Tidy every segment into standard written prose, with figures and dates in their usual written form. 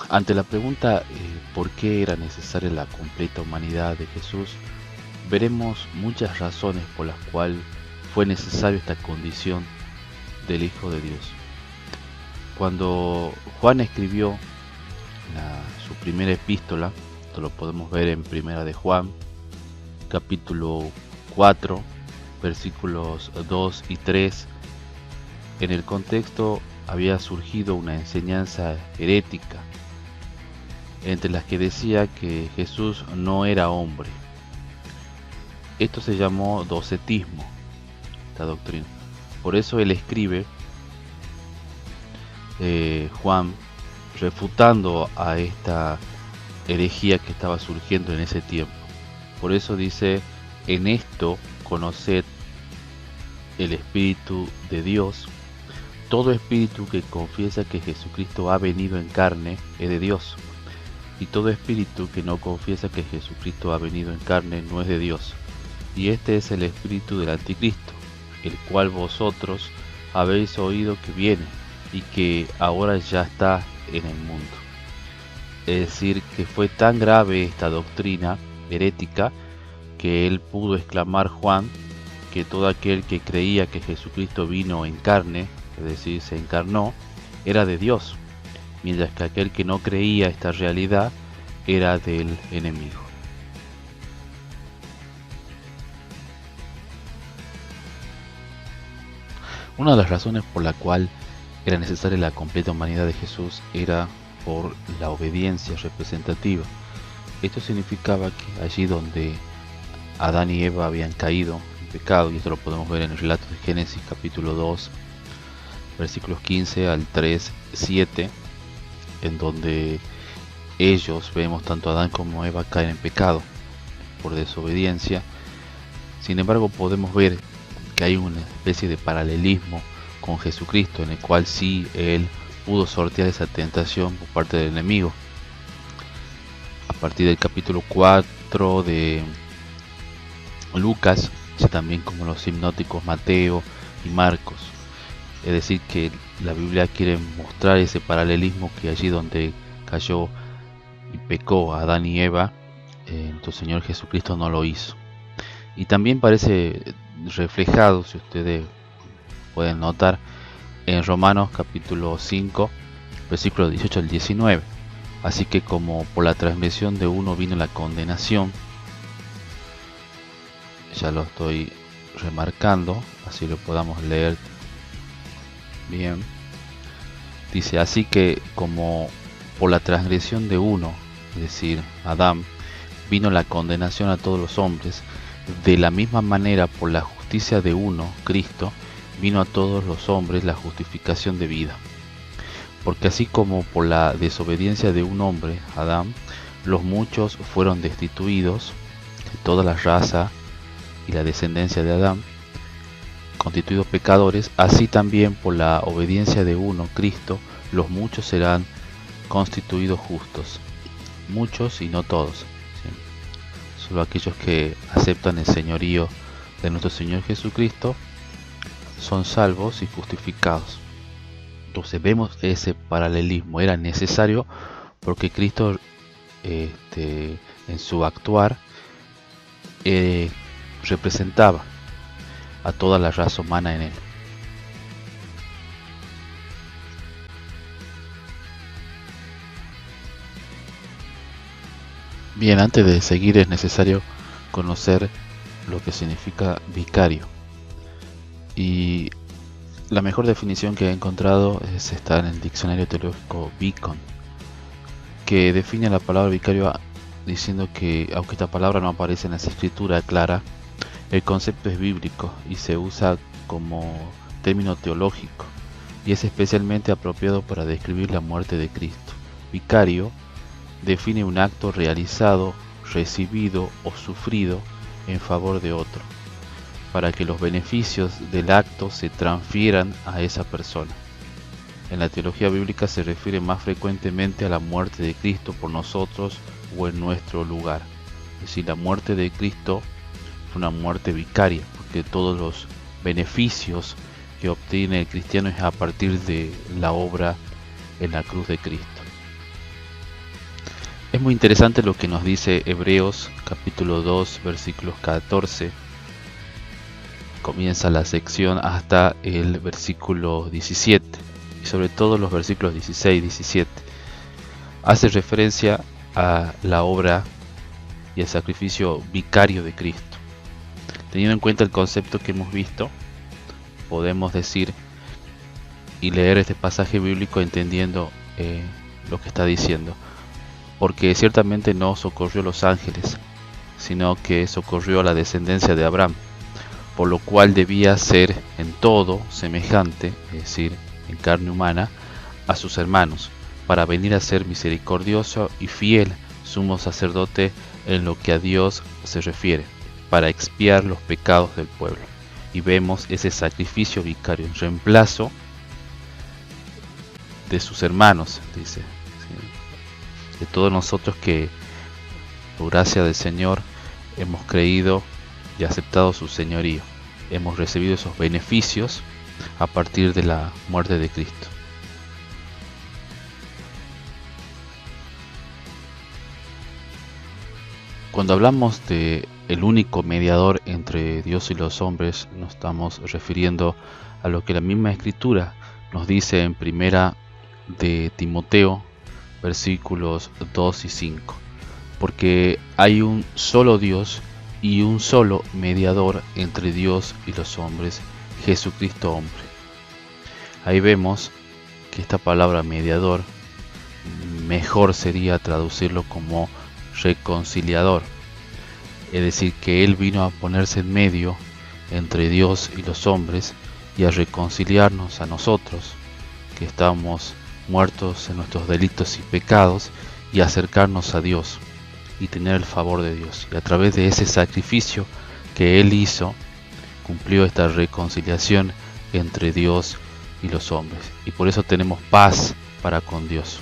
Ante la pregunta ¿por qué era necesaria la completa humanidad de Jesús? Veremos muchas razones por las cuales fue necesaria esta condición del Hijo de Dios. Cuando Juan escribió su primera epístola, esto lo podemos ver en Primera de Juan, capítulo 4, versículos 2 y 3, en el contexto había surgido una enseñanza herética, entre las que decía que Jesús no era hombre. Esto se llamó docetismo, esta doctrina. Por eso él escribe, Juan, refutando a esta herejía que estaba surgiendo en ese tiempo. Por eso dice, en esto conoced el Espíritu de Dios. Todo espíritu que confiesa que Jesucristo ha venido en carne es de Dios. Y todo espíritu que no confiesa que Jesucristo ha venido en carne no es de Dios. Y este es el espíritu del anticristo, el cual vosotros habéis oído que viene y que ahora ya está en el mundo. Es decir, que fue tan grave esta doctrina herética que él pudo exclamar, Juan, que todo aquel que creía que Jesucristo vino en carne, es decir, se encarnó, era de Dios, mientras que aquel que no creía esta realidad era del enemigo. Una de las razones por la cual era necesaria la completa humanidad de Jesús era por la obediencia representativa. Esto significaba que allí donde Adán y Eva habían caído en pecado, y esto lo podemos ver en el relato de Génesis capítulo 2, versículos 15 al 3, 7, en donde ellos, vemos tanto Adán como Eva caen en pecado por desobediencia. Sin embargo, podemos ver que hay una especie de paralelismo con Jesucristo, en el cual sí él pudo sortear esa tentación por parte del enemigo. A partir del capítulo 4 de Lucas, también como los hipnóticos Mateo y Marcos. Es decir, que la Biblia quiere mostrar ese paralelismo, que allí donde cayó y pecó Adán y Eva, nuestro Señor Jesucristo no lo hizo. Y también parece reflejado, si ustedes pueden notar, en Romanos capítulo 5, versículos 18 al 19. Así que como por la transgresión de uno vino la condenación, ya lo estoy remarcando, así lo podamos leer bien. Dice, así que como por la transgresión de uno, es decir, Adán, vino la condenación a todos los hombres, de la misma manera por la justicia de uno, Cristo, vino a todos los hombres la justificación de vida. Porque así como por la desobediencia de un hombre, Adán, los muchos fueron destituidos, de toda la raza y la descendencia de Adán, constituidos pecadores, así también por la obediencia de uno, Cristo, los muchos serán constituidos justos. Muchos y no todos, ¿sí? Solo aquellos que aceptan el señorío de nuestro Señor Jesucristo son salvos y justificados. Entonces vemos ese paralelismo, era necesario porque Cristo en su actuar representaba a toda la raza humana en él. Bien, antes de seguir es necesario conocer lo que significa vicario. Y la mejor definición que he encontrado está en el diccionario teológico Vicon, que define la palabra vicario diciendo que, aunque esta palabra no aparece en la escritura clara, el concepto es bíblico y se usa como término teológico y es especialmente apropiado para describir la muerte de Cristo. Vicario define un acto realizado, recibido o sufrido en favor de otro, para que los beneficios del acto se transfieran a esa persona. En la teología bíblica se refiere más frecuentemente a la muerte de Cristo por nosotros o en nuestro lugar. Es decir, la muerte de Cristo fue una muerte vicaria, porque todos los beneficios que obtiene el cristiano es a partir de la obra en la cruz de Cristo. Es muy interesante lo que nos dice Hebreos capítulo 2 versículos 14. Comienza la sección hasta el versículo 17 y sobre todo los versículos 16 y 17. Hace referencia a la obra y el sacrificio vicario de Cristo. Teniendo en cuenta el concepto que hemos visto, podemos decir y leer este pasaje bíblico entendiendo lo que está diciendo. Porque ciertamente no socorrió a los ángeles, sino que socorrió a la descendencia de Abraham, por lo cual debía ser en todo semejante, es decir, en carne humana, a sus hermanos, para venir a ser misericordioso y fiel sumo sacerdote en lo que a Dios se refiere, para expiar los pecados del pueblo. Y vemos ese sacrificio vicario en reemplazo de sus hermanos, dice, de todos nosotros que por gracia del Señor hemos creído y aceptado su señorío. Hemos recibido esos beneficios a partir de la muerte de Cristo. Cuando hablamos de el único mediador entre Dios y los hombres, nos estamos refiriendo a lo que la misma Escritura nos dice en primera de Timoteo, versículos 2 y 5. Porque hay un solo Dios y un solo mediador entre Dios y los hombres, Jesucristo hombre. Ahí vemos que esta palabra mediador mejor sería traducirlo como reconciliador, es decir, que Él vino a ponerse en medio entre Dios y los hombres y a reconciliarnos a nosotros, que estamos muertos en nuestros delitos y pecados, y acercarnos a Dios y tener el favor de Dios. Y a través de ese sacrificio que Él hizo, cumplió esta reconciliación entre Dios y los hombres. Y por eso tenemos paz para con Dios.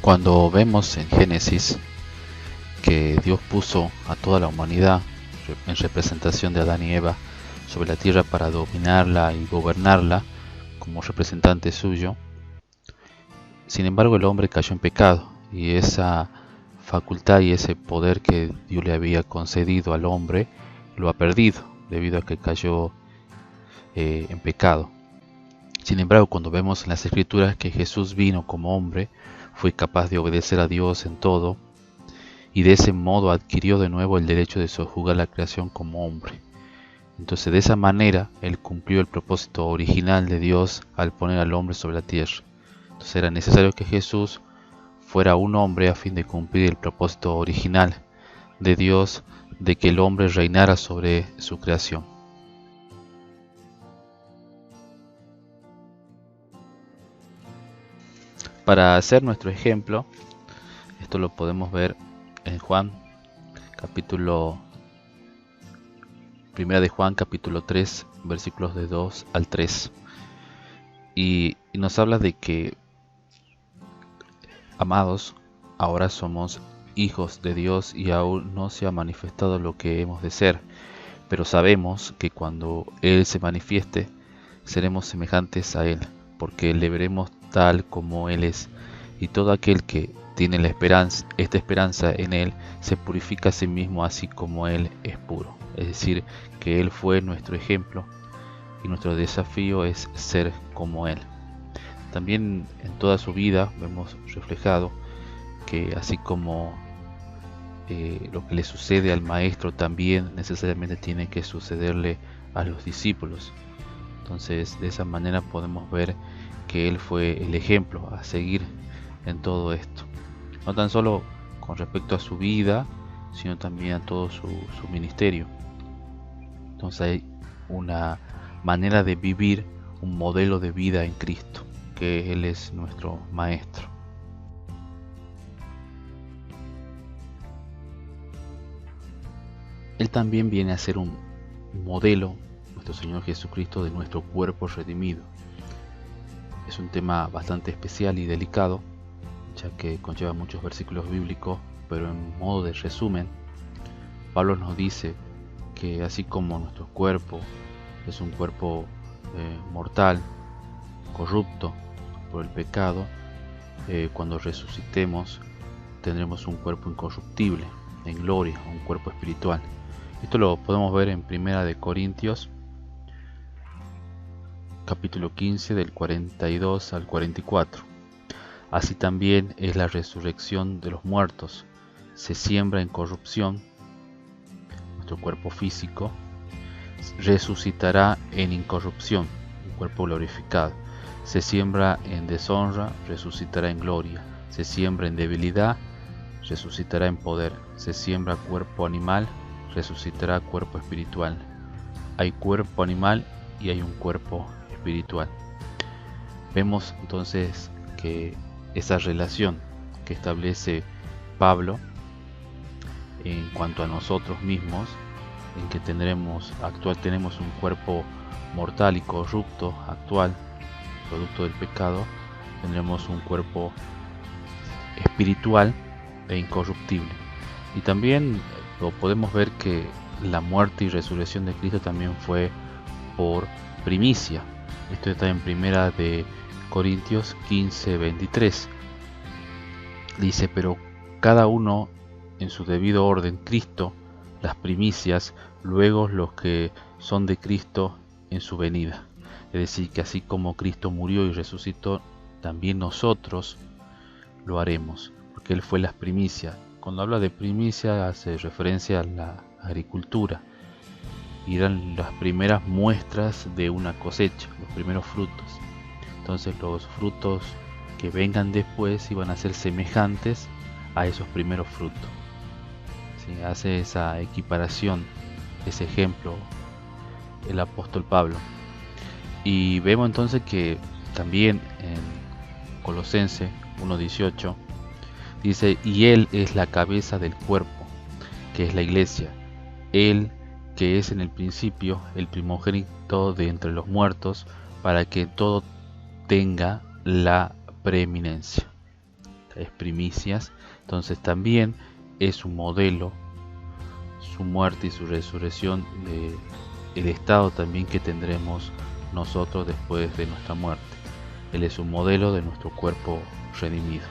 Cuando vemos en Génesis que Dios puso a toda la humanidad en representación de Adán y Eva sobre la tierra para dominarla y gobernarla como representante suyo, sin embargo el hombre cayó en pecado y esa facultad y ese poder que Dios le había concedido al hombre lo ha perdido debido a que cayó en pecado. Sin embargo, cuando vemos en las Escrituras que Jesús vino como hombre, fue capaz de obedecer a Dios en todo y de ese modo adquirió de nuevo el derecho de sojuzgar la creación como hombre. Entonces, de esa manera, Él cumplió el propósito original de Dios al poner al hombre sobre la tierra. Entonces era necesario que Jesús fuera un hombre a fin de cumplir el propósito original de Dios de que el hombre reinara sobre su creación. Para hacer nuestro ejemplo, esto lo podemos ver en Juan, Primera de Juan, capítulo 3, versículos de 2 al 3. Y nos habla de que, amados, ahora somos hijos de Dios y aún no se ha manifestado lo que hemos de ser, pero sabemos que cuando Él se manifieste, seremos semejantes a Él, porque le veremos tal como Él es, y todo aquel que tiene esta esperanza en Él, se purifica a sí mismo así como Él es puro. Es decir, que Él fue nuestro ejemplo y nuestro desafío es ser como Él. También en toda su vida vemos reflejado que así como lo que le sucede al maestro también necesariamente tiene que sucederle a los discípulos. Entonces, de esa manera podemos ver que Él fue el ejemplo a seguir en todo esto. No tan solo con respecto a su vida, sino también a todo su ministerio. Entonces hay una manera de vivir, un modelo de vida en Cristo, que Él es nuestro Maestro. Él también viene a ser un modelo, nuestro Señor Jesucristo, de nuestro cuerpo redimido. Es un tema bastante especial y delicado, ya que conlleva muchos versículos bíblicos, pero en modo de resumen, Pablo nos dice que así como nuestro cuerpo es un cuerpo mortal, corrupto por el pecado, cuando resucitemos tendremos un cuerpo incorruptible, en gloria, un cuerpo espiritual. Esto lo podemos ver en 1 Corintios, capítulo 15, del 42 al 44. Así también es la resurrección de los muertos. Se siembra en corrupción, nuestro cuerpo físico, resucitará en incorrupción, un cuerpo glorificado. Se siembra en deshonra, resucitará en gloria. Se siembra en debilidad, resucitará en poder. Se siembra cuerpo animal, resucitará cuerpo espiritual. Hay cuerpo animal y hay un cuerpo espiritual. Vemos entonces que esa relación que establece Pablo en cuanto a nosotros mismos, en que tenemos un cuerpo mortal y corrupto actual, producto del pecado, tendremos un cuerpo espiritual e incorruptible. Y también lo podemos ver que la muerte y resurrección de Cristo también fue por primicia. Esto está en 1 Corintios 15, 23. Dice: pero cada uno en su debido orden, Cristo las primicias, luego los que son de Cristo en su venida. Es decir, que así como Cristo murió y resucitó, también nosotros lo haremos, porque Él fue las primicias. Cuando habla de primicia hace referencia a la agricultura. Y eran las primeras muestras de una cosecha, los primeros frutos. Entonces los frutos que vengan después iban a ser semejantes a esos primeros frutos. ¿Sí? Hace esa equiparación, ese ejemplo el apóstol Pablo. Y vemos entonces que también en Colosenses 1:18 dice: y Él es la cabeza del cuerpo, que es la iglesia. Él que es en el principio el primogénito de entre los muertos, para que todo tenga la preeminencia. Es primicias, entonces también es un modelo, su muerte y su resurrección, de el estado también que tendremos nosotros después de nuestra muerte. Él es un modelo de nuestro cuerpo redimido.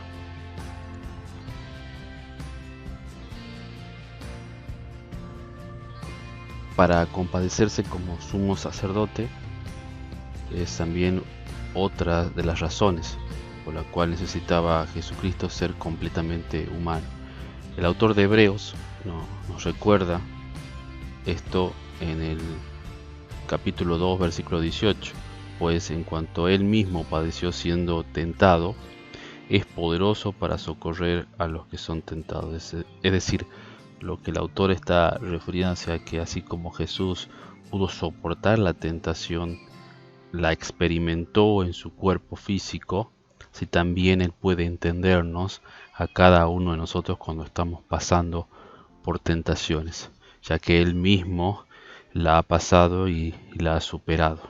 Para compadecerse como sumo sacerdote es también otra de las razones por la cual necesitaba Jesucristo ser completamente humano. El autor de Hebreos nos recuerda esto en el capítulo 2, versículo 18, pues en cuanto él mismo padeció siendo tentado, es poderoso para socorrer a los que son tentados. Es decir, lo que el autor está refiriéndose a que así como Jesús pudo soportar la tentación, la experimentó en su cuerpo físico, si también Él puede entendernos a cada uno de nosotros cuando estamos pasando por tentaciones, ya que Él mismo la ha pasado y la ha superado.